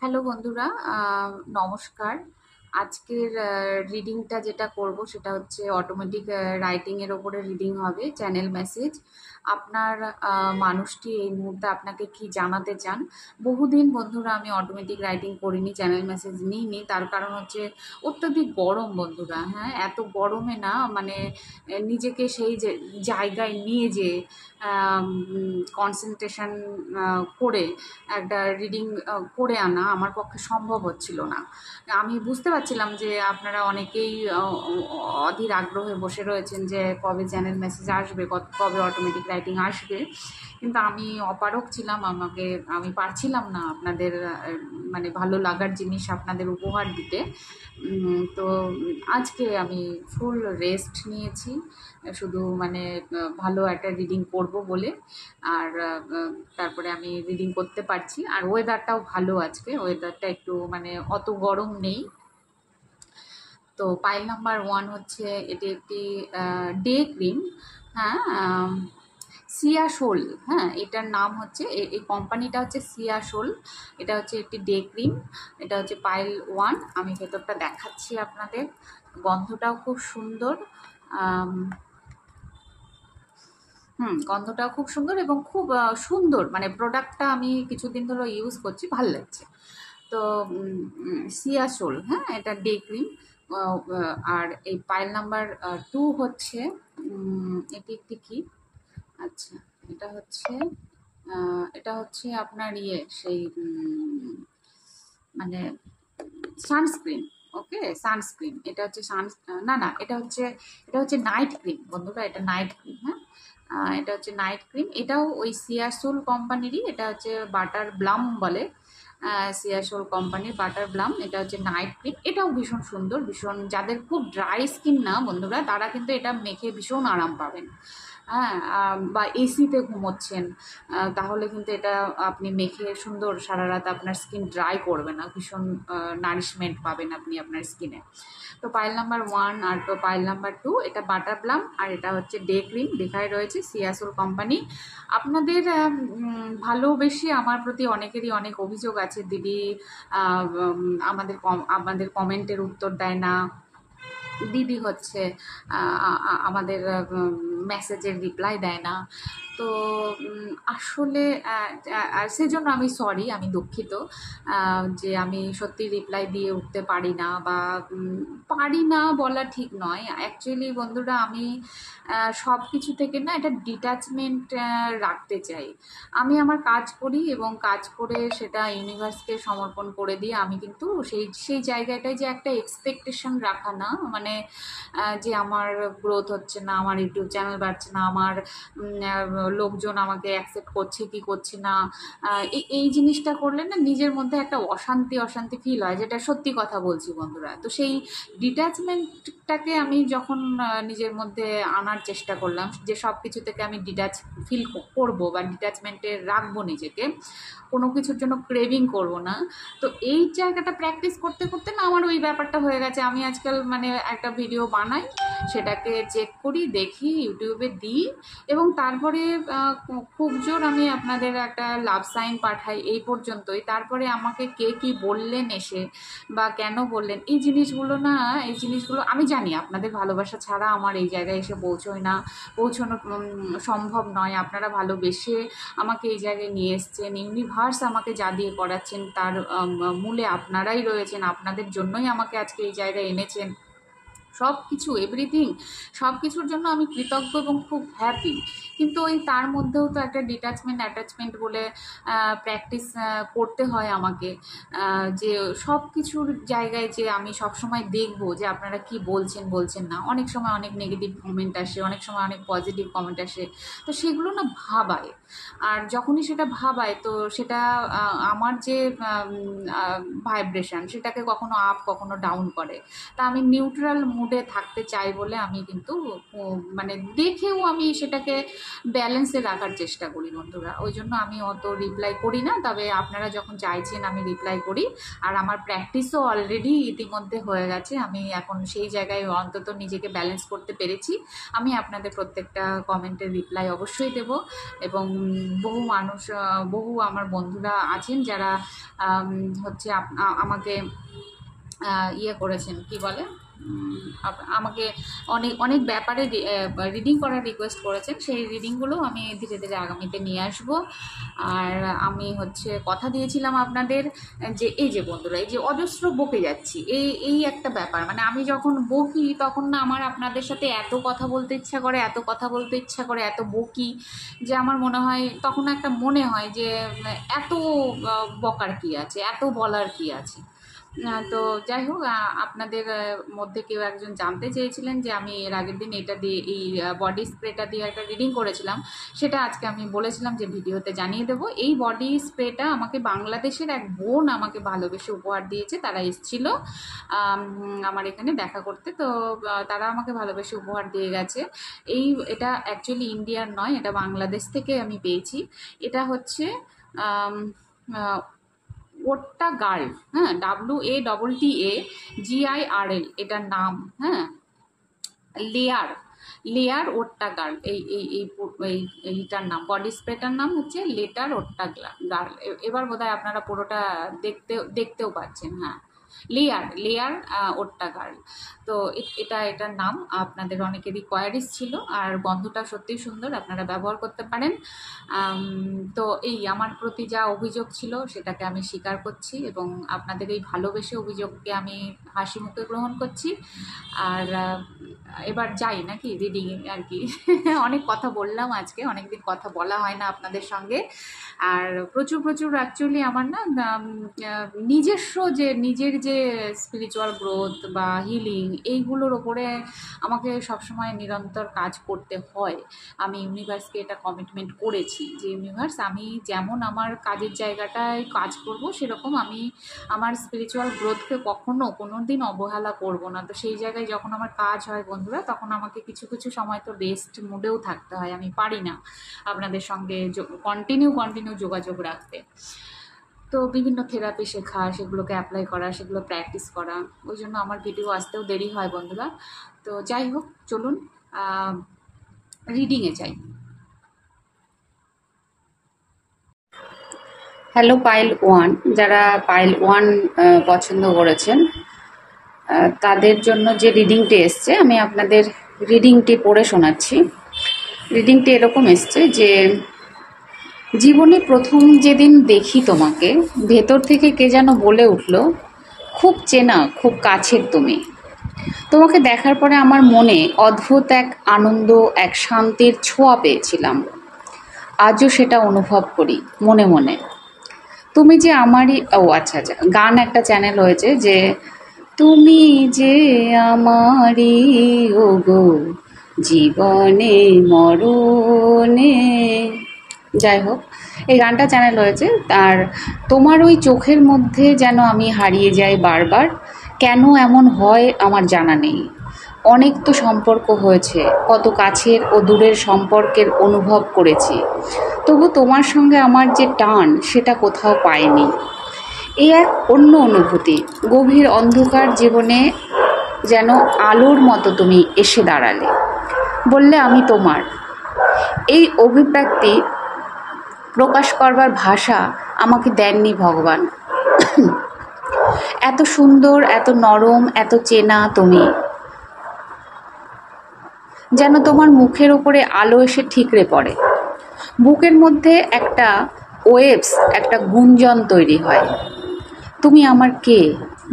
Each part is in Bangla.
হ্যালো বন্ধুরা, নমস্কার। আজকের রিডিংটা যেটা করব সেটা হচ্ছে অটোমেটিক রাইটিং এর ওপরে রিডিং হবে, চ্যানেল মেসেজ। আপনার মানুষটি এই মুহূর্তে আপনাকে কি জানাতে চান। বহুদিন বন্ধুরা আমি অটোমেটিক রাইটিং করিনি, চ্যানেল মেসেজ নিইনি। তার কারণ হচ্ছে অত্যধিক গরম বন্ধুরা। হ্যাঁ, এত গরমে না মানে নিজেকে সেই যে জায়গায় নিয়ে যে কনসেন্ট্রেশন করে একটা রিডিং করে আনা আমার পক্ষে সম্ভব হচ্ছিল না। আমি বুঝতে পারছিলাম যে আপনারা অনেকেই অধীর আগ্রহে বসে রয়েছেন যে কবে চ্যানেল মেসেজ আসবে, কবে অটোমেটিক রাইটিং আসবে। কিন্তু আমি অপারগ ছিলাম, আমি পারছিলাম না আপনাদের মানে ভালো লাগার জিনিস আপনাদের উপহার দিতে। তো আজকে আমি ফুল রেস্ট নিয়েছি, শুধু মানে ভালো একটা রিডিং করব বলে। আর তারপরে আমি রিডিং করতে পারছি, আর ওয়েদারটাও ভালো। আজকে ওয়েদারটা একটু মানে অত গরম নেই। তো পাইল নাম্বার 1 হচ্ছে এটি একটি ডে ক্রিম। হ্যাঁ, সিয়াশোল। হ্যাঁ, এটার নাম হচ্ছে এই কোম্পানিটা হচ্ছে সিয়াশোল। এটা হচ্ছে একটি ডে ক্রিম। এটা হচ্ছে পাইল 1। আমি ভেতরটা দেখাচ্ছি আপনাদের। গন্ধটাও খুব সুন্দর। গন্ধটাও খুব সুন্দর এবং খুব সুন্দর, মানে প্রোডাক্টটা আমি কিছুদিন ধরে ইউজ করছি, ভাল লাগছে। তো সিয়াসোল, হ্যাঁ, এটা ডে ক্রিম। আর এই পাইল নাম্বার 2 হচ্ছে এটি একটি কি, আচ্ছা, এটা হচ্ছে আপনার সেই মানে সানস্ক্রিন। ওকে, সানস্ক্রিন। এটা হচ্ছে না না, এটা হচ্ছে নাইট ক্রিম বন্ধুরা, এটা নাইট ক্রিম। হ্যাঁ, এটা হচ্ছে নাইট ক্রিম। এটাও ওই সিয়াসোল কোম্পানিরই। এটা হচ্ছে বাটার ব্লাম বলে, সিয়াসোল কোম্পানির বাটার ব্লাম। এটা হচ্ছে নাইট ক্রিম। এটাও ভীষণ সুন্দর, ভীষণ, যাদের খুব ড্রাই স্কিন না বন্ধুরা, তারা কিন্তু এটা মেখে ভীষণ আরাম পাবেন। হ্যাঁ, বা এসিতে ঘুমোচ্ছেন, তাহলে কিন্তু এটা আপনি মেখে সুন্দর সারা রাত আপনার স্কিন ড্রাই করবে না, ভীষণ নারিশমেন্ট পাবেন আপনি আপনার স্কিনে। তো পাইল নাম্বার 1 আর তো পাইল নাম্বার 2, এটা বাটার প্লাম আর এটা হচ্ছে ডে ক্রিম। দেখাই রয়েছে সিয়াসোল কোম্পানি। আপনাদের ভালোবেসে আমার প্রতি অনেকেরই অনেক অভিযোগ আছে, দিদি আমাদের কমেন্টের উত্তর দেয় না, দিদি হচ্ছে আমাদের মেসেজের রিপ্লাই দেয় না। তো আসলে সেজন্য আমি সরি, আমি দুঃখিত যে আমি সত্যি রিপ্লাই দিয়ে উঠতে পারি না, বা পারি না বলা ঠিক নয়। অ্যাকচুয়ালি বন্ধুরা, আমি সব কিছু থেকে না এটা ডিট্যাচমেন্ট রাখতে চাই। আমি আমার কাজ করি এবং কাজ করে সেটা ইউনিভার্সকে সমর্পণ করে দিয়ে আমি কিন্তু সেই সেই জায়গাটায় যে একটা এক্সপেকটেশন রাখা না, মানে যে আমার গ্রোথ হচ্ছে না, আমার ইউটিউব চ্যানেল বাড়ছে না, আমার লোকজন আমাকে অ্যাকসেপ্ট করছে কি করছে না, এই জিনিসটা করলে না নিজের মধ্যে একটা অশান্তি অশান্তি ফিল হয়, যেটা সত্যি কথা বলছি বন্ধুরা। তো সেই ডিট্যাচমেন্টটাকে আমি যখন নিজের মধ্যে আনার চেষ্টা করলাম, যে সব কিছু থেকে আমি ডিট্যাচ ফিল করবো বা ডিট্যাচমেন্টে রাখবো নিজেকে, কোনো কিছুর জন্য ক্রেভিং করব না। তো এই জায়গাটা প্র্যাকটিস করতে করতে না আমার ওই ব্যাপারটা হয়ে গেছে। আমি আজকাল মানে একটা ভিডিও বানাই, সেটাকে চেক করি, দেখি, ইউটিউবে দিই, এবং তারপরে খুব জোর আমি আপনাদের একটা লাভ সাইন পাঠাই, এই পর্যন্তই। তারপরে আমাকে কে কি বললেন এসে, বা কেন বললেন, এই জিনিসগুলো না, এই জিনিসগুলো আমি জানি আপনাদের ভালোবাসা ছাড়া আমার এই জায়গায় এসে পৌঁছোয় না, পৌঁছানো সম্ভব নয়। আপনারা ভালোবেসে আমাকে এই জায়গায় নিয়ে এসছেন, ইউনিভার্স আমাকে যা দিয়ে করাচ্ছেন তার মূলে আপনারাই রয়েছেন, আপনাদের জন্যই আমাকে আজকে এই জায়গায় এনেছেন। সব কিছু, এভরিথিং, সব কিছুর জন্য আমি কৃতজ্ঞ এবং খুব হ্যাপি। কিন্তু ওই তার মধ্যেও তো একটা ডিট্যাচমেন্ট অ্যাটাচমেন্ট বলে প্র্যাকটিস করতে হয় আমাকে। যে সব কিছুর জায়গায় যে আমি সবসময় দেখবো যে আপনারা কি বলছেন না। অনেক সময় অনেক নেগেটিভ কমেন্ট আসে, অনেক সময় অনেক পজিটিভ কমেন্ট আসে। তো সেগুলো না ভাবায়, আর যখনই সেটা ভাবায় তো সেটা আমার যে ভাইব্রেশন, সেটাকে কখনো আপ কখনো ডাউন করে। তা আমি নিউট্রাল মুডে থাকতে চাই বলে আমি কিন্তু মানে দেখেও আমি সেটাকে ব্যালেন্সে রাখার চেষ্টা করি বন্ধুরা। ওই জন্য আমি অত রিপ্লাই করি না, তবে আপনারা যখন চাইছেন আমি রিপ্লাই করি। আর আমার প্র্যাকটিসও অলরেডি ইতিমধ্যে হয়ে গেছে, আমি এখন সেই জায়গায় অন্তত নিজেকে ব্যালেন্স করতে পেরেছি। আমি আপনাদের প্রত্যেকটা কমেন্টের রিপ্লাই অবশ্যই দেব। এবং বহু আমার বন্ধুরা আছেন যারা হচ্ছে আমাকে ইয়ে করেছেন, কি বলে, আমাকে অনেক অনেক ব্যাপারে রিডিং করার রিকোয়েস্ট করেছেন। সেই রিডিংগুলো আমি ধীরে ধীরে আগামীতে নিয়ে আসব। আর আমি হচ্ছে কথা দিয়েছিলাম আপনাদের যে এই যে বন্ধুরা, এই যে অজস্র বকে যাচ্ছি, এই একটা ব্যাপার, মানে আমি যখন বকি তখন না আমার আপনাদের সাথে এত কথা বলতে ইচ্ছা করে, এত কথা বলতে ইচ্ছা করে, এত বকি যে আমার মনে হয় তখন একটা মনে হয় যে এত বকার কি আছে, এত বলার কি আছে। তো যাই হোক, আপনাদের মধ্যে কেউ একজন জানতে চেয়েছিলেন যে আমি এর আগের দিন এটা দিয়ে, এই বডি স্প্রেটা দিয়ে একটা রিডিং করেছিলাম, সেটা আজকে আমি বলেছিলাম যে ভিডিওতে জানিয়ে দেবো। এই বডি স্প্রেটা আমাকে বাংলাদেশের এক বোন আমাকে ভালোবেসে উপহার দিয়েছে। তারা এসেছিল আমার এখানে দেখা করতে, তো তারা আমাকে ভালোবেসে উপহার দিয়ে গেছে। এটা অ্যাকচুয়ালি ইন্ডিয়ার নয়, এটা বাংলাদেশ থেকে আমি পেয়েছি। এটা হচ্ছে ওট্টা গার্ল, হ্যাঁ, WATTAGIRL এটার নাম, হ্যাঁ, লেয়ার ওট্টা গার্ল, এইটার নাম, বডি স্প্রেটার নাম হচ্ছে লেটার ওট্টা গার্ল। এবার বোধহয় আপনারা পুরোটা দেখতেও পাচ্ছেন, হ্যাঁ, লেয়ার ওট্টা গার্ল। তো এটার নাম। আপনাদের অনেকেরই কোয়ারিজ ছিল, আর গন্ধটা সত্যিই সুন্দর, আপনারা ব্যবহার করতে পারেন। তো এই আমার প্রতি যা অভিযোগ ছিল সেটাকে আমি স্বীকার করছি, এবং আপনাদের এই ভালোবেসে অভিযোগকে আমি হাসি মুখে গ্রহণ করছি। আর এবার যাই নাকি রিডিং আর কি। অনেক কথা বললাম আজকে, অনেকদিন কথা বলা হয় না আপনাদের সঙ্গে। আর প্রচুর অ্যাকচুয়ালি আমার না নিজের যে স্পিরিচুয়াল গ্রোথ বা হিলিং, এইগুলোর ওপরে আমাকে সবসময় নিরন্তর কাজ করতে হয়। আমি ইউনিভার্সকে এটা কমিটমেন্ট করেছি যে ইউনিভার্স, আমি যেমন আমার কাজের জায়গাটায় কাজ করব, সেরকম আমি আমার স্পিরিচুয়াল গ্রোথকে কোনো দিন অবহেলা করব না। তো সেই জায়গায় যখন আমার কাজ হয় বন্ধুরা, তখন আমাকে কিছু সময় তো রেস্ট মুডেও থাকতে হয়। আমি পারি না আপনাদের সঙ্গে কন্টিনিউ যোগাযোগ রাখতে। তো বিভিন্ন থেরাপি শেখা, সেগুলোকে অ্যাপ্লাই করা, সেগুলো প্র্যাকটিস করা, ওই জন্য আমার ভিডিও আসতেও দেরি হয় বন্ধুরা। তো যাই হোক, চলুন রিডিংয়ে যাই। হ্যালো পাইল 1, যারা পাইল 1 পছন্দ করেছেন তাদের জন্য যে রিডিংটি এসছে, আমি আপনাদের রিডিংটি পড়ে শোনাচ্ছি। রিডিংটি এরকম এসছে যে জীবনে প্রথম যেদিন দেখি তোমাকে, ভেতর থেকে কে যেন বলে উঠল, খুব চেনা, খুব কাছের তুমি। তোমাকে দেখার পরে আমার মনে অদ্ভুত এক আনন্দ, এক শান্তির ছোঁয়া পেয়েছিলাম। আজও সেটা অনুভব করি মনে মনে। তুমি যে আমারই, আচ্ছা, গান একটা চ্যানেল হয়েছে যে তুমি যে আমারই ওগো জীবনে মরণে। যাই হোক, এই গানটা চ্যানেল হয়েছে। আর তোমার ওই চোখের মধ্যে যেন আমি হারিয়ে যাই বারবার। কেন এমন হয় আমার জানা নেই। অনেক তো সম্পর্ক হয়েছে, কত কাছের ও দূরের সম্পর্কের অনুভব করেছি, তবু তোমার সঙ্গে আমার যে টান সেটা কোথাও পাইনি। এ এক অন্য অনুভূতি। গভীর অন্ধকার জীবনে যেন আলোর মতো তুমি এসে দাঁড়ালে, বললে আমি তোমার। এই অভিব্যক্তি প্রকাশ করবার ভাষা আমাকে দেননি ভগবান। এত সুন্দর, এত নরম, এত চেনা তুমি, যেন তোমার মুখের উপরে আলো এসে ঠিকরে পড়ে। বুকের মধ্যে একটা ওয়েভস, একটা গুঞ্জন তৈরি হয়। তুমি আমার কে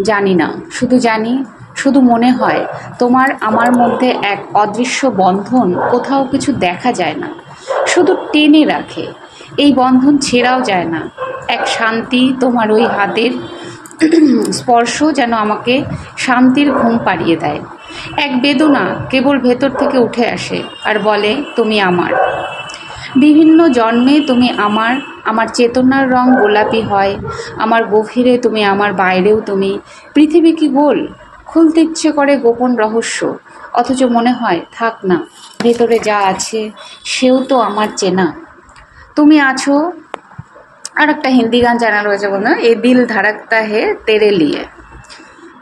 জানি না, শুধু জানি, শুধু মনে হয় তোমার আমার মধ্যে এক অদৃশ্য বন্ধন, কোথাও কিছু দেখা যায় না, শুধু টেনে রাখে। এই বন্ধন ছেঁড়াও যায় না। এক শান্তি, তোমার ওই হাতের স্পর্শ যেন আমাকে শান্তির ঘুম পাড়িয়ে দেয়। এক বেদনা কেবল ভেতর থেকে উঠে আসে আর বলে তুমি আমার। বিভিন্ন জন্মে তুমি আমার। আমার চেতনার রং গোলাপি হয়, আমার গভীরে তুমি, আমার বাইরেও তুমি। পৃথিবী কি গোল? খুলতে ইচ্ছে করে গোপন রহস্য, অথচ মনে হয় থাক না, ভেতরে যা আছে সেও তো আমার চেনা। তুমি আছো। আর একটা হিন্দি গান জানা রয়েছে, বলুন, এ দিল ধড়কতা হে তেরে লিয়ে।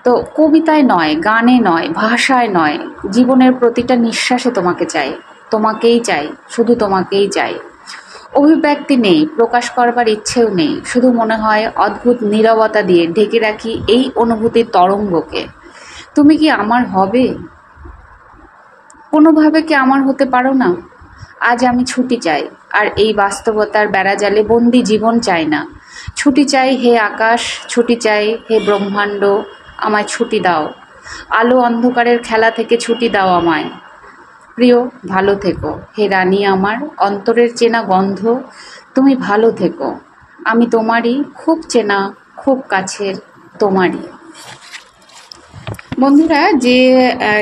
তো কবিতায় নয়, গানে নয়, ভাষায় নয়, জীবনের প্রতিটা নিঃশ্বাসে তোমাকে চাই, তোমাকেই চাই, শুধু তোমাকেই চাই। অভিব্যক্তি নেই, প্রকাশ করবার ইচ্ছেও নেই, শুধু মনে হয় অদ্ভুত নীরবতা দিয়ে ঢেকে রাখি এই অনুভূতির তরঙ্গকে। তুমি কি আমার হবে? কোনোভাবে কি আমার হতে পারো না? আজ আমি ছুটি চাই, আর এই বাস্তবতার বেড়াজালে বন্দি জীবন চাই না। ছুটি চাই হে আকাশ, ছুটি চাই হে ব্রহ্মাণ্ড, আমায় ছুটি দাও। আলো অন্ধকারের খেলা থেকে ছুটি দাও আমায়। প্রিয়, ভালো থেকো হে রানী আমার, অন্তরের চেনা গন্ধ, তুমি ভালো থেকো। আমি তোমারই, খুব চেনা, খুব কাছের, তোমারই। বন্ধুরা, যে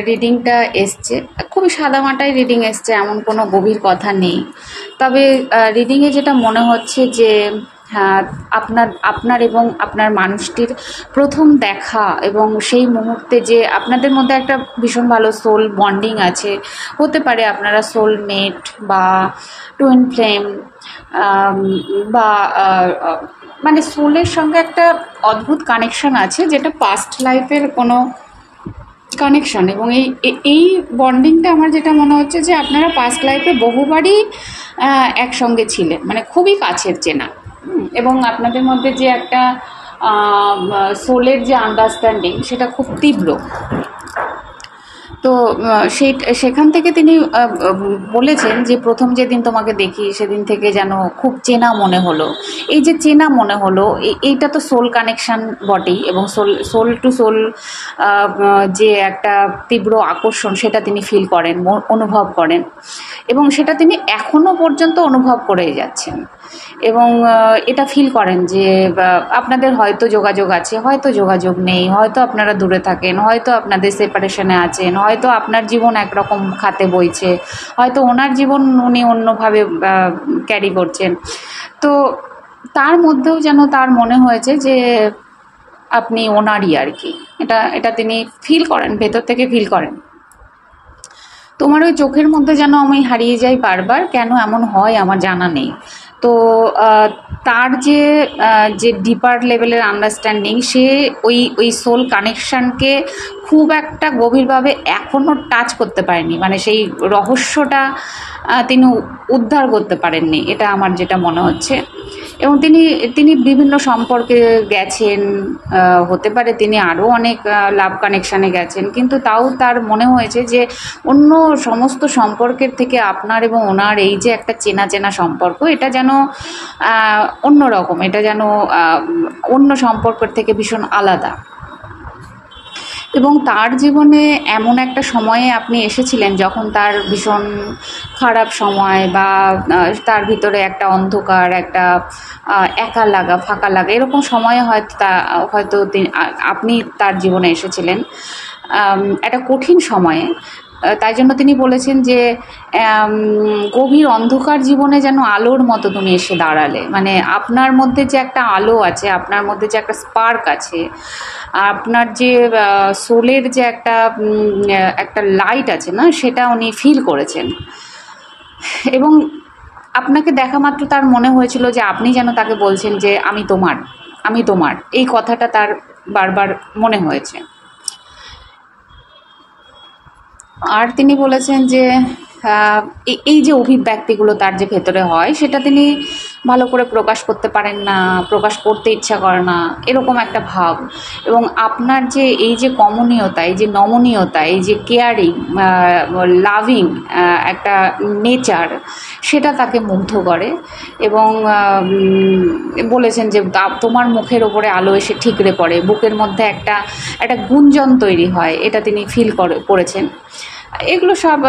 রিডিংটা এসছে খুবই সাদামাটাই রিডিং এসছে, এমন কোনো গভীর কথা নেই। তবে রিডিংয়ে যেটা মনে হচ্ছে যে হ্যাঁ, আপনার এবং আপনার মানুষটির প্রথম দেখা, এবং সেই মুহূর্তে যে আপনাদের মধ্যে একটা ভীষণ ভালো সোল বন্ডিং আছে। হতে পারে আপনারা সোলমেট বা টুইন ফ্লেম, বা মানে সোলের সঙ্গে একটা অদ্ভুত কানেকশন আছে, যেটা পাস্ট লাইফের কোনো কানেকশন। এবং এই বন্ডিংটা আমার যেটা মনে হচ্ছে যে আপনারা পাস্ট লাইফে বহুবারই একসঙ্গে ছিলেন, মানে খুবই কাছের চেনা। এবং আপনাদের মধ্যে যে একটা সোলের যে আন্ডারস্ট্যান্ডিং, সেটা খুব তীব্র। তো সেখান থেকে তিনি বলেছেন যে প্রথম যেদিন তোমাকে দেখি সেদিন থেকে যেন খুব চেনা মনে হলো। এই যে চেনা মনে হলো, এইটা তো সোল কানেকশান বটেই, এবং সোল টু সোল যে একটা তীব্র আকর্ষণ, সেটা তিনি ফিল করেন, অনুভব করেন, এবং সেটা তিনি এখনও পর্যন্ত অনুভব করে যাচ্ছেন। এবং এটা ফিল করেন যে আপনাদের হয়তো যোগাযোগ আছে, হয়তো যোগাযোগ নেই, হয়তো আপনারা দূরে থাকেন, হয়তো আপনাদের সেপারেশনে আছেন, হয়তো আপনার জীবন একরকম খাতে বইছে, হয়তো ওনার জীবন উনি অন্যভাবে ক্যারি করছেন। তো তার মধ্যেও যেন তার মনে হয়েছে যে আপনি ওনারই আর কি, এটা তিনি ফিল করেন, ভেতর থেকে ফিল করেন। তোমার ওই চোখের মধ্যে যেন আমি হারিয়ে যাই বারবার, কেন এমন হয় আমার জানা নেই। তো তার যে ডিপার লেভেলের আন্ডারস্ট্যান্ডিং, সে ওই সোল কানেকশানকে খুব একটা গভীরভাবে এখনও টাচ করতে পারেনি, মানে সেই রহস্যটা তিনি উদ্ধার করতে পারেননি, এটা আমার যেটা মনে হচ্ছে। এবং তিনি বিভিন্ন সম্পর্কে গেছেন, হতে পারে তিনি আরও অনেক লাভ কানেকশানে গেছেন, কিন্তু তাও তার মনে হয়েছে যে অন্য সমস্ত সম্পর্কের থেকে আপনার এবং ওনার এই যে একটা চেনা চেনা সম্পর্ক, এটা যেন অন্য রকম, এটা যেন অন্য সম্পর্কের থেকে ভীষণ আলাদা। এবং তার জীবনে এমন একটা সময়ে আপনি এসেছিলেন যখন তার ভীষণ খারাপ সময়, বা তার ভিতরে একটা অন্ধকার, একটা একা লাগা, ফাঁকা লাগা, এরকম সময়ে হয়তো আপনি তার জীবনে এসেছিলেন একটা কঠিন সময়ে। তাই জন্য তিনি বলেছেন যে গভীর অন্ধকার জীবনে যেন আলোর মতো তুমি এসে দাঁড়ালে, মানে আপনার মধ্যে যে একটা আলো আছে, আপনার মধ্যে যে একটা স্পার্ক আছে, আপনার যে সোলের যে একটা লাইট আছে না, সেটা উনি ফিল করেছেন। এবং আপনাকে দেখা মাত্র তার মনে হয়েছিল যে আপনি যেন তাকে বলছেন যে আমি তোমার, আমি তোমার, এই কথাটা তার বারবার মনে হয়েছে। আর তিনি বলেছেন যে এই যে অভিব্যক্তিগুলো তার যে ভেতরে হয়, সেটা তিনি ভালো করে প্রকাশ করতে পারেন না, প্রকাশ করতে ইচ্ছা করে না, এরকম একটা ভাব। এবং আপনার যে এই যে কমনীয়তা, এই যে নমনীয়তা, এই যে কেয়ারিং, লাভিং একটা নেচার, সেটা তাকে মুগ্ধ করে। এবং বলেছেন যে তোমার মুখের ওপরে আলো এসে ঠিকরে পড়ে, বুকের মধ্যে একটা গুঞ্জন তৈরি হয়, এটা তিনি ফিল করেছেন। এগুলো সব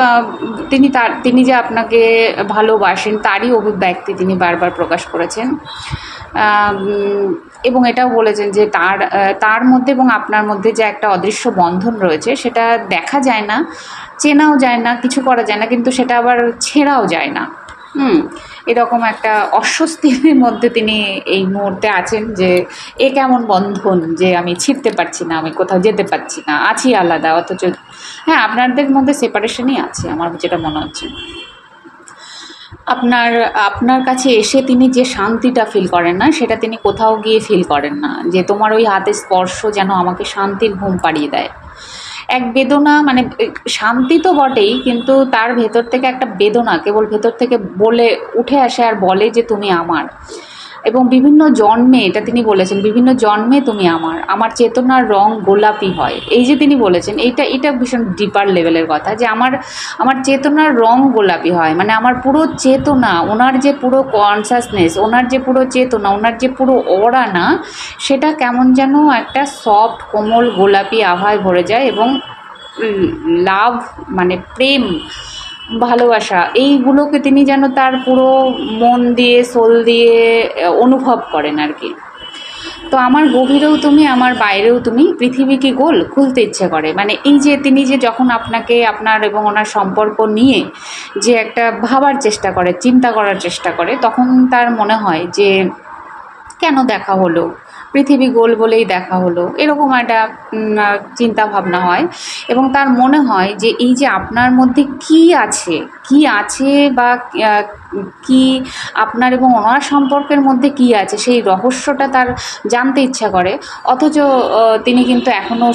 তিনি যে আপনাকে ভালোবাসেন তারই অভিব্যক্তি তিনি বারবার প্রকাশ করেছেন। এবং এটাও বলেছেন যে তার মধ্যে এবং আপনার মধ্যে যে একটা অদৃশ্য বন্ধন রয়েছে, সেটা দেখা যায় না, চেনাও যায় না, কিছু করা যায় না, কিন্তু সেটা আবার ছেঁড়াও যায় না। হুম, এরকম একটা অস্বস্তির মধ্যে তিনি এই মুহূর্তে আছেন যে এ কেমন বন্ধন যে আমি ছিঁড়তে পারছি না, আমি কোথাও যেতে পারছি না, আছি আলাদা, অথচ হ্যাঁ আপনাদের মধ্যে সেপারেশনই আছে আমার যেটা মনে হচ্ছে। আপনার আপনার কাছে এসে তিনি যে শান্তিটা ফিল করেন না, সেটা তিনি কোথাও গিয়ে ফিল করেন না, যে তোমার ওই হাতের স্পর্শ যেন আমাকে শান্তির ঘুম পাড়িয়ে দেয়। এক বেদনা, মানে শান্তি তো বটেই, কিন্তু তার ভেতর থেকে একটা বেদনা কেবল ভেতর থেকে বলে উঠে আসে আর বলে যে তুমি আমার। এবং বিভিন্ন জন্মে, এটা তিনি বলেছেন, বিভিন্ন জন্মে তুমি আমার, আমার চেতনার রং গোলাপি হয়, এই যে তিনি বলেছেন, এটা ভীষণ ডিপার লেভেলের কথা, যে আমার আমার চেতনার রং গোলাপি হয়, মানে আমার পুরো চেতনা, ওনার যে পুরো কনসাসনেস, ওনার যে পুরো চেতনা, ওনার যে পুরো অরা না, সেটা কেমন যেন একটা সফট কোমল গোলাপি আভায় ভরে যায়। এবং লাভ মানে প্রেম, ভালোবাসা, এইগুলোকে তিনি যেন তার পুরো মন দিয়ে সোল দিয়ে অনুভব করেন আর কি। তো আমার গভীরেও তুমি, আমার বাইরেও তুমি, পৃথিবী কি গোল, খুলতে ইচ্ছে করে, মানে এই যে তিনি যে যখন আপনাকে, আপনার এবং ওনার সম্পর্ক নিয়ে যে একটা ভাবার চেষ্টা করে, চিন্তা করার চেষ্টা করে, তখন তার মনে হয় যে কেন দেখা হলো, পৃথিবী গোল বলেই দেখা হলো, এরকম একটা চিন্তা ভাবনা হয়। এবং তার মনে হয় যে এই যে আপনার মধ্যে কি আছে, কি আছে, বা কি আপনার এবং ওনার সম্পর্কের মধ্যে কি আছে, সেই রহস্যটা তার জানতে ইচ্ছা করে। অথচ তিনি কিন্তু এখনও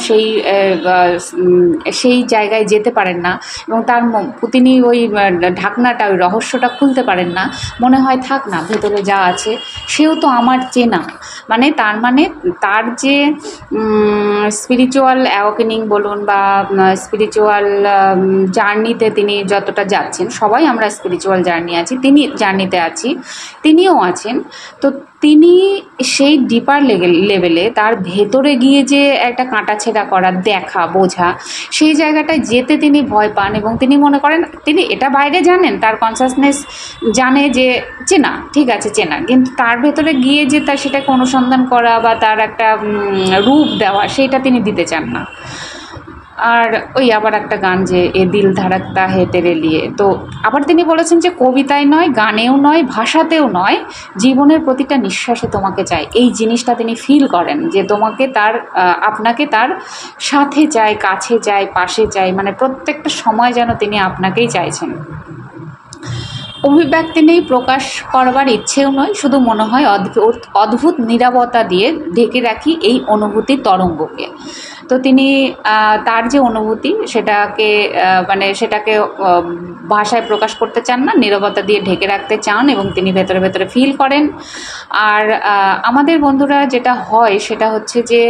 সেই জায়গায় যেতে পারেন না, এবং তিনি ওই ঢাকনাটা, ওই রহস্যটা খুলতে পারেন না। মনে হয় থাক না, ভেতরে যা আছে সেও তো আমার চেনা, মানে তার যে স্পিরিচুয়াল অ্যাওয়েকেনিং বলুন বা স্পিরিচুয়াল জার্নিতে তিনি যতটা যাচ্ছেন, সবাই আমরা স্পিরিচুয়াল জার্নি আছি, তিনি জার্নিতে আছি, তিনিও আছেন। তো তিনি সেই ডিপার লেভেলে তার ভেতরে গিয়ে যে একটা কাঁটাছেঁড়া করা, দেখা, বোঝা, সেই জায়গাটায় যেতে তিনি ভয় পান। এবং তিনি মনে করেন, তিনি এটা বাইরে জানেন, তার কনসাসনেস জানে যে চেনা, ঠিক আছে চেনা, কিন্তু তার ভেতরে গিয়ে যে তার সেটাকে অনুসন্ধান করা বা তার একটা রূপ দেওয়া, সেইটা তিনি দিতে চান না। আর ওই আবার একটা গান, যে এ দিল ধাড়কতা হে তেরে লিয়ে, তো আবার তিনি বলেছেন যে কবিতায় নয়, গানেও নয়, ভাষাতেও নয়, জীবনের প্রতিটা নিঃশ্বাসে তোমাকে চাই। এই জিনিসটা তিনি ফিল করেন, যে তোমাকে তার, আপনাকে তার সাথে চাই, কাছে চাই, পাশে চাই, মানে প্রত্যেকটা সময় যেন তিনি আপনাকেই চাইছেন। অভিব্যক্তি নেই, প্রকাশ করবার ইচ্ছেও নয়, শুধু মনে হয় অদ্ভুত নীরবতা দিয়ে ঢেকে রাখি এই অনুভূতির তরঙ্গকে। তো তিনি তার যে অনুভূতি, সেটাকে ভাষায় প্রকাশ করতে চান না, নীরবতা দিয়ে ঢেকে রাখতে চান, এবং তিনি ভেতরে ভেতরে ফিল করেন। আর আমাদের বন্ধুরা যেটা হয় সেটা হচ্ছে যে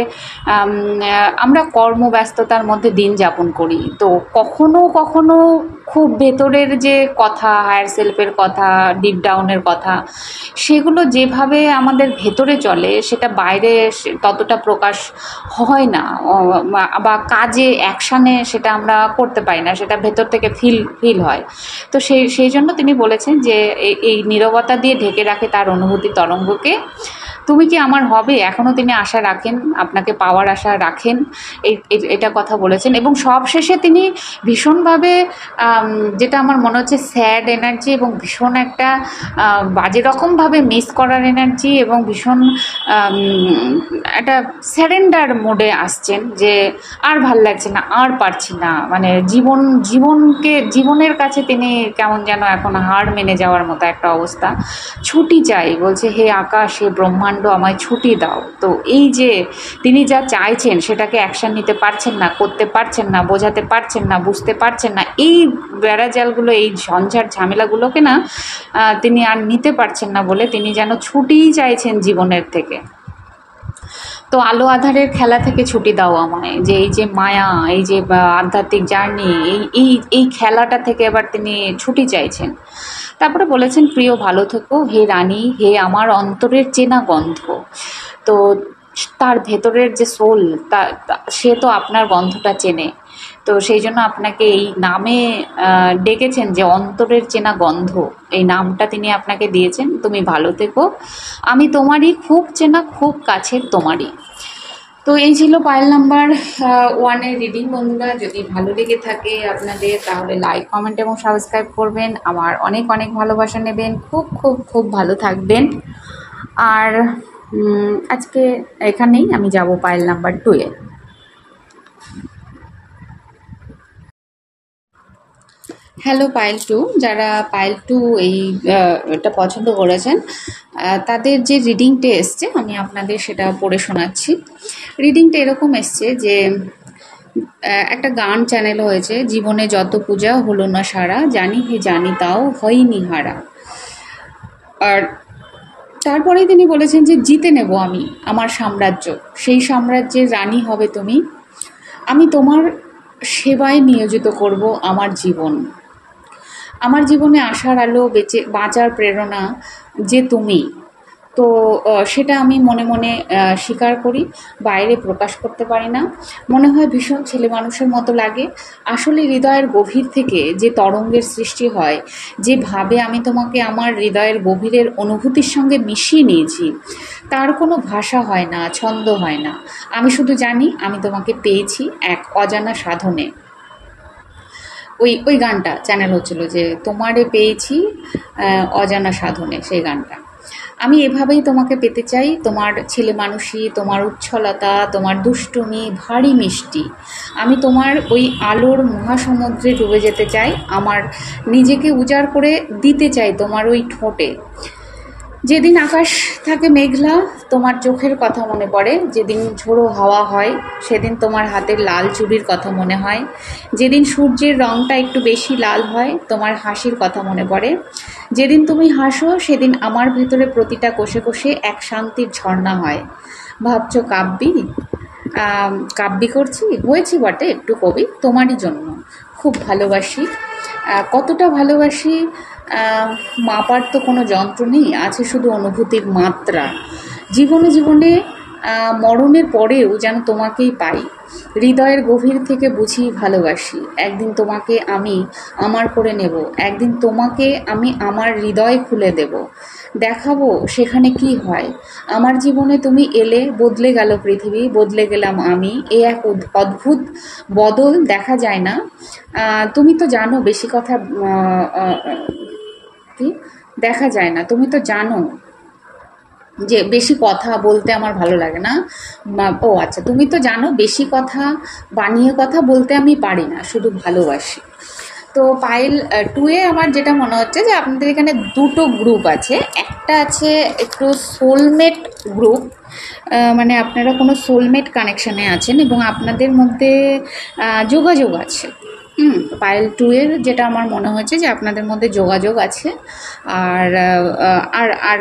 আমরা কর্মব্যস্ততার মধ্যে দিন যাপন করি, তো কখনো কখনো খুব ভেতরের যে কথা, হায়ার সেলফের কথা, ডিপ ডাউনের কথা, সেগুলো যেভাবে আমাদের ভেতরে চলে সেটা বাইরে ততটা প্রকাশ হয় না, বা কাজে অ্যাকশানে সেটা আমরা করতে পারি না, সেটা ভেতর থেকে ফিল হয়। তো সেই জন্য তিনি বলেছেন যে এই নীরবতা দিয়ে ঢেকে রাখে তার অনুভূতি তরঙ্গকে। তুমি কি আমার হবে, এখনও তিনি আশা রাখেন, আপনাকে পাওয়ার আশা রাখেন, এটা কথা বলেছেন। এবং সবশেষে তিনি ভীষণভাবে, যেটা আমার মনে হচ্ছে স্যাড এনার্জি, এবং ভীষণ একটা বাজে রকমভাবে মিস করার এনার্জি, এবং ভীষণ একটা স্যারেন্ডার মোডে আসছেন, যে আর ভাল লাগছে না, আর পারছি না, মানে জীবনের কাছে তিনি কেমন যেন এখন হার মেনে যাওয়ার মতো একটা অবস্থা। ছুটি চাই, বলছে হে আকাশ, হে ব্রহ্মাণ্ড, আমায় ছুটি দাও। তো এই যে তিনি যা চাইছেন সেটাকে অ্যাকশান নিতে পারছেন না, করতে পারছেন না, বোঝাতে পারছেন না, বুঝতে পারছেন না, এই বেড়াজালগুলো, এই ঝঞ্ঝাট ঝামেলাগুলোকে না তিনি আর নিতে পারছেন না বলে তিনি যেন ছুটিই চাইছেন জীবনের থেকে। তো আলো আধারের খেলা থেকে ছুটি দাও আমায়, যে এই যে মায়া, এই যে আধ্যাত্মিক জার্নি, এই খেলাটা থেকে এবার তিনি ছুটি চাইছেন। তারপরে বলেছেন, প্রিয় ভালো থেকো, হে রানী, হে আমার অন্তরের চেনা গন্ধ। তো তার ভেতরের যে সোল, সে তো আপনার গন্ধটা চেনে, তো সেই জন্য আপনাকে এই নামে ডেকেছেন, যে অন্তরের চেনা গন্ধ, এই নামটা তিনি আপনাকে দিয়েছেন। তুমি ভালো থেকো, আমি তোমারই, খুব চেনা, খুব কাছের তোমারই। তো এই ছিল পাইল নাম্বার 1-এর রিডিং। বন্ধুরা, যদি ভালো লেগে থাকে আপনাদের তাহলে লাইক, কমেন্ট এবং সাবস্ক্রাইব করবেন। আমার অনেক অনেক ভালোবাসা নেবেন। খুব খুব খুব ভালো থাকবেন। আর আজকে এখানেই আমি যাব পাইল নাম্বার 2-এ। হ্যালো পাইল 2, যারা পাইল 2 এটা পছন্দ করেছেন তাদের যে রিডিংটা এসছে আমি আপনাদের সেটা পড়ে শোনাচ্ছি। রিডিংটা এরকম এসছে যে একটা গান চ্যানেল হয়েছে, জীবনে যত পূজা হলো না সারা, জানি হে জানি তাও হয়নি হারা। আর তারপরেই তিনি বলেছেন যে জিতে নেব আমি আমার সাম্রাজ্য, সেই সাম্রাজ্যের রানী হবে তুমি, আমি তোমার সেবায় নিয়োজিত করব আমার জীবন। আমার জীবনে আসার আলো, বাঁচার প্রেরণা যে তুমি। তো সেটা আমি মনে মনে স্বীকার করি, বাইরে প্রকাশ করতে পারি না। মনে হয় ভীষণ ছেলে মানুষের মতো লাগে। আসলে হৃদয়ের গভীর থেকে যে তরঙ্গের সৃষ্টি হয়, যেভাবে আমি তোমাকে আমার হৃদয়ের গভীরের অনুভূতির সঙ্গে মিশিয়ে নিয়েছি, তার কোনো ভাষা হয় না, ছন্দ হয় না। আমি শুধু জানি আমি তোমাকে পেয়েছি এক অজানা সাধনে। ওই গানটা চ্যানেল হচ্ছিল যে তোমারে পেয়েছি অজানা সাধনে, সেই গানটা। আমি এভাবেই তোমাকে পেতে চাই, তোমার ছেলে মানুষই, তোমার উচ্ছলতা, তোমার দুষ্টুমি ভারী মিষ্টি। আমি তোমার ওই আলোর মহাসমুদ্রে ডুবে যেতে চাই, আমার নিজেকে উজাড় করে দিতে চাই তোমার ওই ঠোঁটে। যেদিন আকাশ থাকে মেঘলা, তোমার চোখের কথা মনে পড়ে। যেদিন ঝোড়ো হাওয়া হয়, সেদিন তোমার হাতের লাল চুড়ির কথা মনে হয়। যেদিন সূর্যের রঙটা একটু বেশি লাল হয়, তোমার হাসির কথা মনে পড়ে। যেদিন তুমি হাসো, সেদিন আমার ভেতরে প্রতিটা কোষে কোষে এক শান্তির ঝর্ণা হয়। ভাবছো কাব্যি? কাব্যি করছি, হয়েছি বটে একটু কবি তোমারই জন্য। খুব ভালোবাসি, কতটা ভালোবাসি মাপার তো কোনো যন্ত্র নেই, আছে শুধু অনুভূতির মাত্রা। জীবনে জীবনে মরণের পরেও যেন তোমাকেই পাই, হৃদয়ের গভীর থেকে বুঝি ভালোবাসি। একদিন তোমাকে আমি আমার করে নেব, একদিন তোমাকে আমি আমার হৃদয় খুলে দেব, দেখাবো সেখানে কি হয়। আমার জীবনে তুমি এলে, বদলে গেল পৃথিবী, বদলে গেলাম আমি। এ এক অদ্ভুত বদল, দেখা যায় না। তুমি তো জানো বেশি কথা কি দেখা যায় না, তুমি তো জানো যে বেশি কথা বলতে আমার ভালো লাগে না। ও আচ্ছা, তুমি তো জানো বেশি কথা বানিয়ে কথা বলতে আমি পারি না, শুধু ভালোবাসি। তো পাইল 2-এ আমার যেটা মনে হচ্ছে যে আপনাদের এখানে দুটো গ্রুপ আছে। একটা আছে একটু সোলমেট গ্রুপ, মানে আপনারা কোনো সোলমেট কানেকশানে আছেন এবং আপনাদের মধ্যে যোগাযোগ আছে। পাইল 2-এর যেটা আমার মনে হয়েছে যে আপনাদের মধ্যে যোগাযোগ আছে। আর আর আর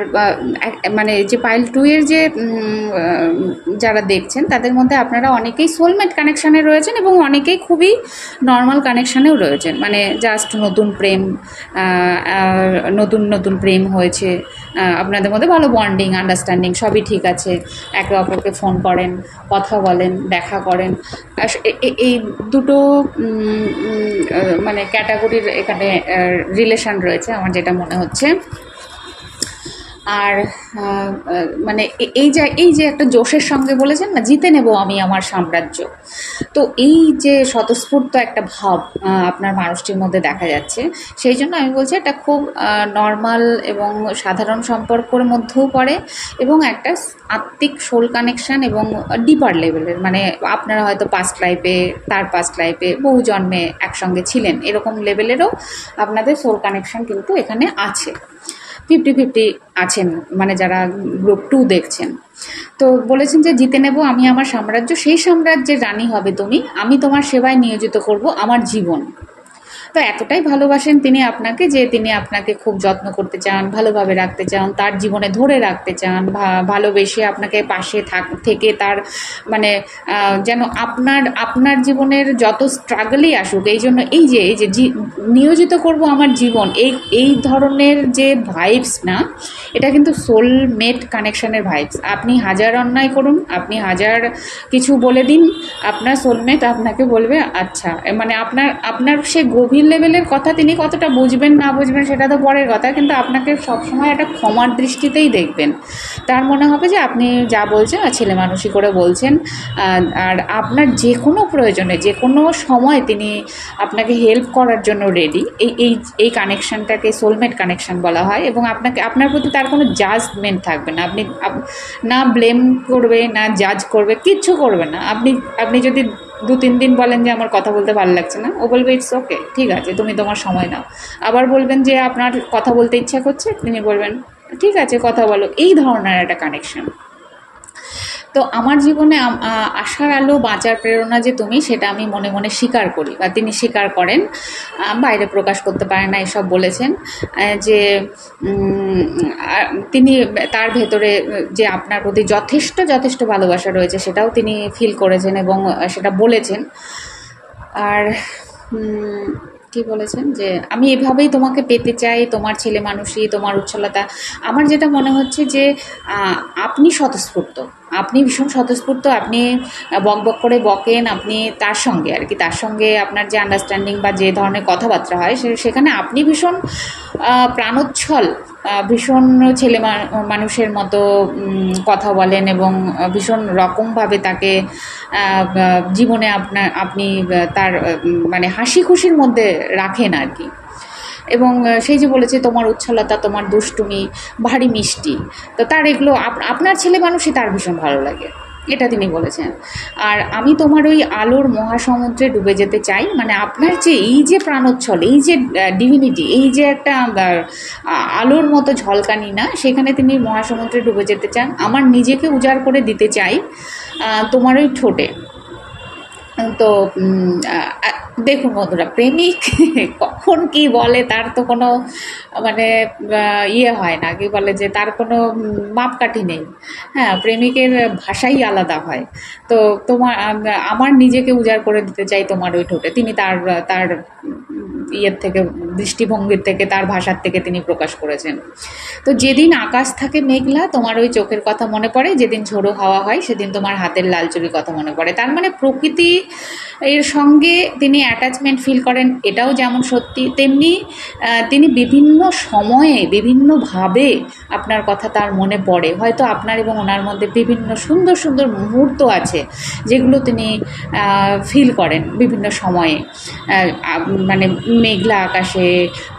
মানে যে পাইল 2-এর যে যারা দেখছেন তাদের মধ্যে আপনারা অনেকেই সোলমেট কানেকশানে রয়েছেন এবং অনেকেই খুবই নর্মাল কানেকশানেও রয়েছেন। মানে জাস্ট নতুন প্রেম, নতুন নতুন প্রেম হয়েছে, আপনাদের মধ্যে ভালো বন্ডিং, আন্ডারস্ট্যান্ডিং সবই ঠিক আছে, একে অপরকে ফোন করেন, কথা বলেন, দেখা করেন। এই দুটো মানে ক্যাটাগরির এখানে রিলেশন রয়েছে আমার যেটা মনে হচ্ছে। আর মানে এই যে একটা জোশের সঙ্গে বলেছেন না, জিতে নেব আমি আমার সাম্রাজ্য, তো এই যে স্বতঃস্ফূর্ত একটা ভাব আপনার মানুষটির মধ্যে দেখা যাচ্ছে, সেই জন্য আমি বলছি এটা খুব নর্মাল এবং সাধারণ সম্পর্কের মধ্যেও পড়ে এবং একটা আত্মিক সোল কানেকশান এবং ডিপার লেভেলের। মানে আপনারা হয়তো পাস্ট লাইফে, তার পাস্ট লাইফে বহু জন্মে একসঙ্গে ছিলেন, এরকম লেভেলেরও আপনাদের সোল কানেকশান কিন্তু এখানে আছে। 50-50 আছেন মানে যারা গ্রুপ 2 দেখছেন। তো বলেছেন যে জিতে নেব আমি আমার সাম্রাজ্য, সেই সাম্রাজ্যের রানী হবে তুমি, আমি তোমার সেবায় নিয়োজিত করব আমার জীবন। তো এতটাই ভালোবাসেন তিনি আপনাকে যে তিনি আপনাকে খুব যত্ন করতে চান, ভালোভাবে রাখতে চান, তার জীবনে ধরে রাখতে চান, ভালোবেসে আপনাকে পাশে থেকে তার মানে যেন আপনার জীবনের যত স্ট্রাগলই আসুক, এই জন্য এই যে নিয়োজিত করব আমার জীবন, এই ধরনের যে ভাইবস না, এটা কিন্তু সোলমেট কানেকশানের ভাইবস। আপনি হাজার অন্যায় করুন, আপনি হাজার কিছু বলে দিন, আপনার সোলমেট আপনাকে বলবে আচ্ছা, মানে আপনার সে গভীর লেভেলের কথা তিনি কতটা বুঝবেন না বুঝবেন সেটা তো পরের কথা, কিন্তু আপনাকে সবসময় একটা ক্ষমার দৃষ্টিতেই দেখবেন। তার মনে হবে যে আপনি যা বলছেন ছেলে মানুষই করে বলছেন, আর আপনার যে কোনো প্রয়োজনে যে কোনো সময় তিনি আপনাকে হেল্প করার জন্য রেডি। এই কানেকশানটাকে সোলমেট কানেকশান বলা হয়। এবং আপনার প্রতি তার কোনো জাজমেন্ট থাকবে না। আপনি না ব্লেম করবে, না জাজ করবে, কিচ্ছু করবে না। আপনি যদি 2-3 দিন বলেন যে আমার কথা বলতে ভালো লাগছে না, ও বলবে ইটস ওকে, ঠিক আছে, তুমি তোমার সময় নাও। আবার বলবেন যে আপনার কথা বলতে ইচ্ছা করছে, তিনি বলবেন ঠিক আছে কথা বলো। এই ধরনের একটা কানেকশান। তো আমার জীবনে আশার আলো, বাঁচার প্রেরণা যে তুমি, সেটা আমি মনে মনে স্বীকার করি, বা তিনি স্বীকার করেন, বাইরে প্রকাশ করতে পারে না এসব বলেছেন। যে তিনি তার ভেতরে যে আপনার প্রতি যথেষ্ট ভালোবাসা রয়েছে সেটাও তিনি ফিল করেছেন এবং সেটা বলেছেন। আর কি বলেছেন যে আমি এভাবেই তোমাকে পেতে চাই, তোমার ছেলে মানুষই, তোমার উচ্ছলতা। আমার যেটা মনে হচ্ছে যে আপনি স্বতঃস্ফূর্ত, আপনি ভীষণ স্বতঃস্ফূর্ত, আপনি বক করে বকেন, আপনি তার সঙ্গে আপনার যে আন্ডারস্ট্যান্ডিং বা যে ধরনের কথাবার্তা হয় সেখানে আপনি ভীষণ প্রাণোচ্ছল, ভীষণ ছেলে মানুষের মতো কথা বলেন এবং ভীষণ রকমভাবে তাকে জীবনে আপনি তার মানে হাসি খুশির মধ্যে রাখেন আর কি। এবং সেই যে বলেছে তোমার উচ্ছলতা, তোমার দুষ্টুমি ভারী মিষ্টি, তো তার এগুলো আপনার ছেলে মানুষই তার ভীষণ ভালো লাগে, এটা তিনি বলেছেন। আর আমি তোমার ওই আলোর মহাসমুদ্রে ডুবে যেতে চাই, মানে আপনার যে এই যে প্রাণোচ্ছল, এই যে ডিভিনিটি, এই যে একটা আলোর মতো ঝলকানি না, সেখানে তিনি মহাসমুদ্রে ডুবে যেতে চান। আমার নিজেকে উজাড় করে দিতে চাই তোমার ওই ঠোঁটে। তো দেখুন বন্ধুরা, প্রেমিক কখন কি বলে তার তো কোনো মানে ইয়ে হয় না, কি বলে যে তার কোনো মাপকাঠি নেই। হ্যাঁ, প্রেমিকের ভাষাই আলাদা হয়। তো আমার নিজেকে উজাড় করে দিতে চাই তোমার ওই ঠোঁটে, তিনি তার ইয়ের থেকে, দৃষ্টিভঙ্গির থেকে, তার ভাষার থেকে তিনি প্রকাশ করেছেন। তো যেদিন আকাশ থাকে মেঘলা, তোমার ওই চোখের কথা মনে পড়ে, যেদিন ঝোড়ো হাওয়া হয় সেদিন তোমার হাতের লাল চুরির কথা মনে পড়ে। তার মানে প্রকৃতি এর সঙ্গে তিনি অ্যাটাচমেন্ট ফিল করেন, এটাও যেমন সত্যি, তেমনি তিনি বিভিন্ন সময়ে বিভিন্নভাবে আপনার কথা তার মনে পড়ে। হয়তো আপনার এবং ওনার মধ্যে বিভিন্ন সুন্দর সুন্দর মুহূর্ত আছে যেগুলো তিনি ফিল করেন বিভিন্ন সময়ে, মানে মেঘলা আকাশে,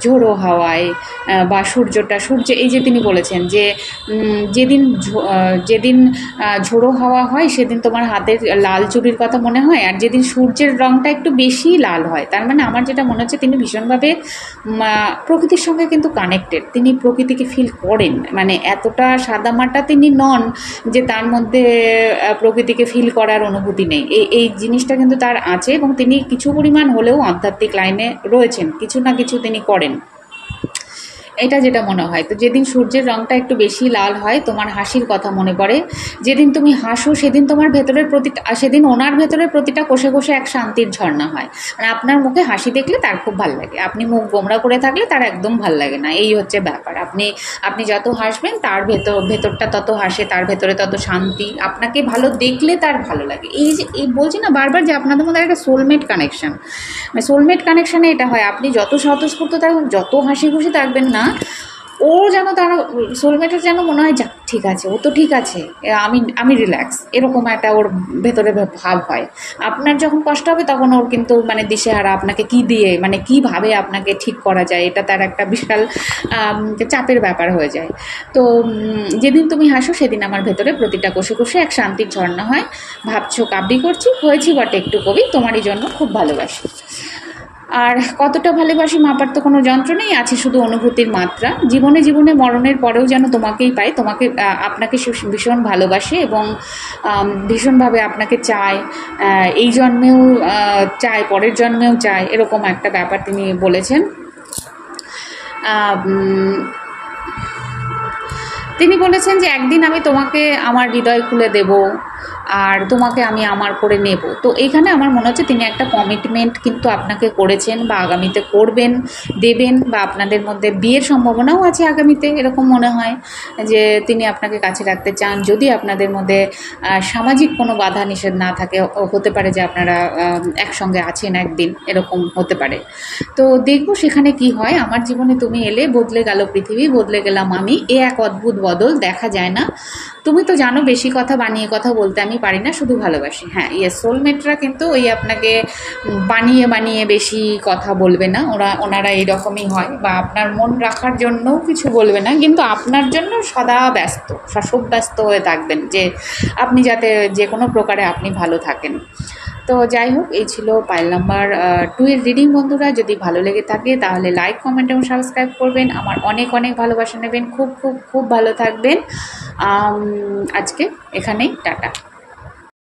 ঝোড়ো হাওয়ায়, বা সূর্যে, এই যে তিনি বলেছেন যে যেদিন ঝোড়ো হাওয়া হয় সেদিন তোমার হাতের লাল চুড়ির কথা মনে হয়, আর যেদিন সূর্যের রঙটা একটু বেশি লাল হয়। তার মানে আমার যেটা মনে হচ্ছে তিনি ভীষণভাবে প্রকৃতির সঙ্গে কিন্তু কানেক্টেড, তিনি প্রকৃতিকে ফিল করেন, মানে এতটা সাদামাটা তিনি নন যে তার মধ্যে প্রকৃতিকে ফিল করার অনুভূতি নেই। এই জিনিসটা কিন্তু তার আছে, এবং তিনি কিছু পরিমাণ হলেও আধ্যাত্মিক লাইনে রয়েছেন, কিছু না কিছু তিনি করেন, এটা যেটা মনে হয়। তো যেদিন সূর্যের রঙটা একটু বেশি লাল হয় তোমার হাসির কথা মনে পড়ে, যেদিন তুমি হাসো সেদিন তোমার ভেতরের সেদিন ওনার ভেতরের প্রতিটা কোষে কোষে এক শান্তির ঝর্ণা হয়। মানে আপনার মুখে হাসি দেখলে তার খুব ভালো লাগে, আপনি মুখ গোমড়া করে থাকলে তার একদম ভালো লাগে না, এই হচ্ছে ব্যাপার। আপনি যত হাসবেন তার ভেতরটা তত হাসে, তার ভেতরে তত শান্তি, আপনাকে ভালো দেখলে তার ভালো লাগে। এই বলছি না বারবার যে আপনাদের মধ্যে একটা সোলমেট কানেকশান, মানে সোলমেট কানেকশানে এটা হয়, আপনি যত স্বতঃস্ফূর্ত থাকবেন, যত হাসি খুশি থাকবেন না, ও যেন তার সোলমেটের যেন মনে হয় যাক ঠিক আছে, ও তো ঠিক আছে, আমি রিল্যাক্স, এরকম একটা ওর ভেতরে ভাব হয়। আপনার যখন কষ্ট হবে তখন ওর কিন্তু মানে দিশেহারা, আপনাকে কি দিয়ে মানে কীভাবে আপনাকে ঠিক করা যায়, এটা তার একটা বিশাল চাপের ব্যাপার হয়ে যায়। তো যেদিন তুমি হাসো সেদিন আমার ভেতরে প্রতিটা কোষে কোষে এক শান্তির ঝর্ণা হয়, ভাবছো কাব্যি করছি, হয়েছি বটে একটু কবি, তোমারই জন্য খুব ভালোবাসি। আর কতটা ভালোবাসি মাপার তো কোনো যন্ত্র নেই, আছে শুধু অনুভূতির মাত্রা। জীবনে মরণের পরেও যেন তোমাকেই পাই, আপনাকে ভীষণ ভালোবাসে এবং ভীষণভাবে আপনাকে চায়, এই জন্মেও চায়, পরের জন্মেও চায়, এরকম একটা ব্যাপার তিনি বলেছেন। তিনি বলেছেন যে একদিন আমি তোমাকে আমার হৃদয় খুলে দেব, আর তোমাকে আমি আমার করে নেব। তো এইখানে আমার মনে হচ্ছে তিনি একটা কমিটমেন্ট কিন্তু আপনাকে করেছেন বা আগামীতে করবেন, দেবেন, বা আপনাদের মধ্যে বিয়ের সম্ভাবনাও আছে আগামীতে, এরকম মনে হয় যে তিনি আপনাকে কাছে রাখতে চান। যদি আপনাদের মধ্যে সামাজিক কোনো বাধা নিষেধ না থাকে, হতে পারে যে আপনারা একসঙ্গে আছেন একদিন, এরকম হতে পারে। তো দেখবো সেখানে কি হয়। আমার জীবনে তুমি এলে বদলে গেল পৃথিবী, বদলে গেলাম আমি, এ এক অদ্ভুত বদল, দেখা যায় না। তুমি তো জানো বেশি কথা বানিয়ে কথা বলতে আমি পারি না, শুধু ভালোবাসি। হ্যাঁ, সোলমেটরা কিন্তু ওই আপনাকে বানিয়ে বানিয়ে বেশি কথা বলবে না, ওনারা এইরকমই হয়, বা আপনার মন রাখার জন্যও কিছু বলবে না, কিন্তু আপনার জন্য সদা ব্যস্ত, সব ব্যস্ত হয়ে থাকবেন যে আপনি যাতে যে কোনো প্রকারে আপনি ভালো থাকেন। তো যাই হোক, এই ছিল পাইল নাম্বার 2 এর রিডিং। বন্ধুরা, যদি ভালো লেগে থাকে তাহলে লাইক, কমেন্ট এবং সাবস্ক্রাইব করবেন। আমার অনেক অনেক ভালোবাসা নেবেন। খুব খুব খুব ভালো থাকবেন। আজকে এখানেই টাটা।